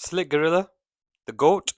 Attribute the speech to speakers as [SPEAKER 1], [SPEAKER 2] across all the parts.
[SPEAKER 1] Slick Gorilla, the goat,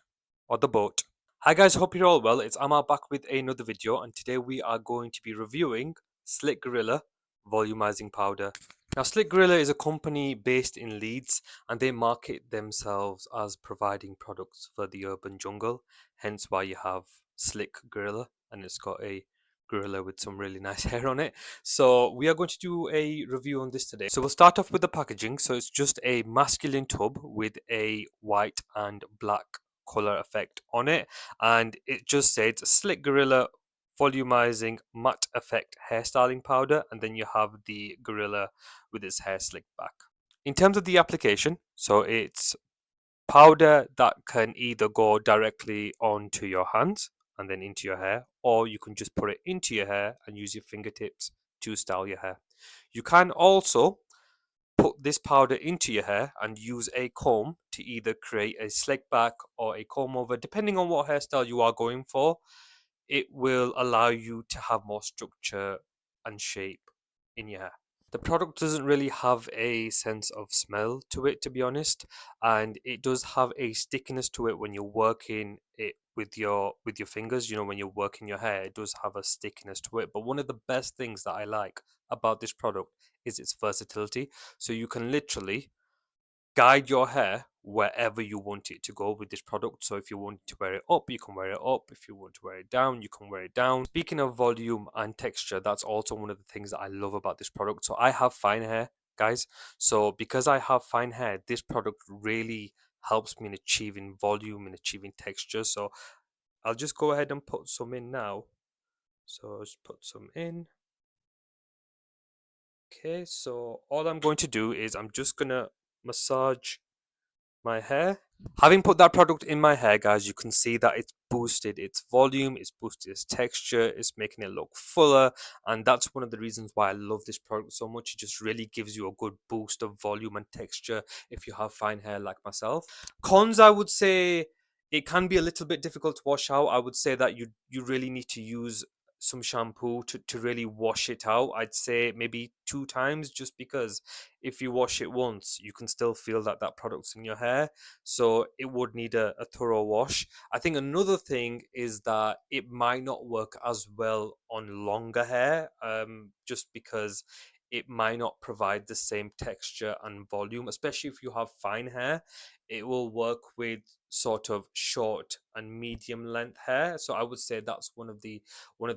[SPEAKER 1] or the boat? Hi guys, hope you're all well. It's Amar back with another video, and today we are going to be reviewing Slick Gorilla Volumizing Powder. Now, Slick Gorilla is a company based in Leeds, and they market themselves as providing products for the urban jungle. Hence, why you have Slick Gorilla, and it's got a gorilla with some really nice hair on it. So we are going to do a review on this today. So we'll start off with the packaging. So it's just a masculine tub with a white and black color effect on it, and it just says Slick Gorilla Volumizing Matte Effect Hairstyling Powder, and then you have the gorilla with its hair slicked back. In terms of the application, so it's powder that can either go directly onto your hands and then into your hair, or you can just put it into your hair and use your fingertips to style your hair. You can also put this powder into your hair and use a comb to either create a slick back or a comb over, depending on what hairstyle you are going for. It will allow you to have more structure and shape in your hair. The product doesn't really have a sense of smell to it, to be honest, and it does have a stickiness to it when you're working it with your fingers. You know, when you're working your hair, it does have a stickiness to it. But one of the best things that I like about this product is its versatility. So you can literally guide your hair wherever you want it to go with this product. So if you want to wear it up, you can wear it up. If you want to wear it down, you can wear it down. Speaking of volume and texture, that's also one of the things that I love about this product. So I have fine hair, guys. So because I have fine hair, this product really helps me in achieving volume and achieving texture. So I'll just go ahead and put some in now. So just put some in. Okay, so all I'm going to do is I'm just gonna massage my hair. Having put that product in my hair, guys, you can see that it's boosted its volume, it's boosted its texture, it's making it look fuller, and that's one of the reasons why I love this product so much. It just really gives you a good boost of volume and texture if you have fine hair like myself. Cons, I would say it can be a little bit difficult to wash out. I would say that you really need to use some shampoo to really wash it out. I'd say maybe 2 times, just because if you wash it once, you can still feel that that product's in your hair. So it would need a thorough wash. I think another thing is that it might not work as well on longer hair, just because it might not provide the same texture and volume, especially if you have fine hair. It will work with sort of short and medium length hair. So I would say that's one of the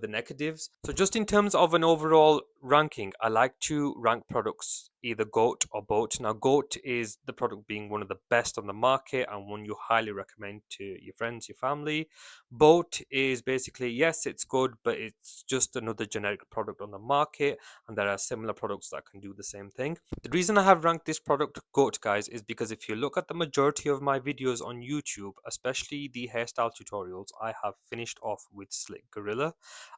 [SPEAKER 1] negatives. So just in terms of an overall ranking, I like to rank products either GOAT or BOAT. Now, GOAT is the product being one of the best on the market and one you highly recommend to your friends, your family. BOAT is basically, yes, it's good, but it's just another generic product on the market, and there are similar products that can do the same thing. The reason I have ranked this product GOAT, guys, is because if you look at the majority of my videos on YouTube, especially the hairstyle tutorials, I have finished off with Slick Gorilla.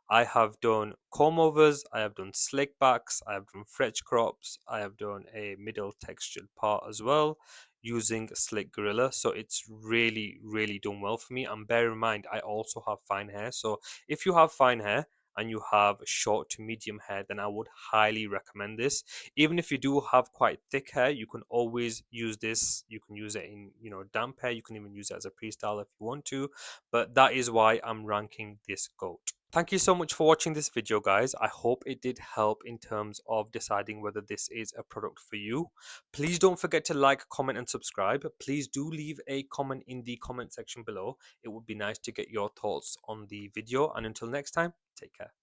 [SPEAKER 1] I have done comb overs, I have done slick backs, I have done French crops, I have done a middle textured part as well using Slick Gorilla. So it's really, really done well for me. And bear in mind, I also have fine hair. So if you have fine hair and you have short to medium hair, then I would highly recommend this. Even if you do have quite thick hair, you can always use this. You can use it in, damp hair. You can even use it as a pre-style if you want to. But that is why I'm ranking this GOAT. Thank you so much for watching this video, guys. I hope it did help in terms of deciding whether this is a product for you. Please don't forget to like, comment, and subscribe. Please do leave a comment in the comment section below. It would be nice to get your thoughts on the video. And until next time, take care.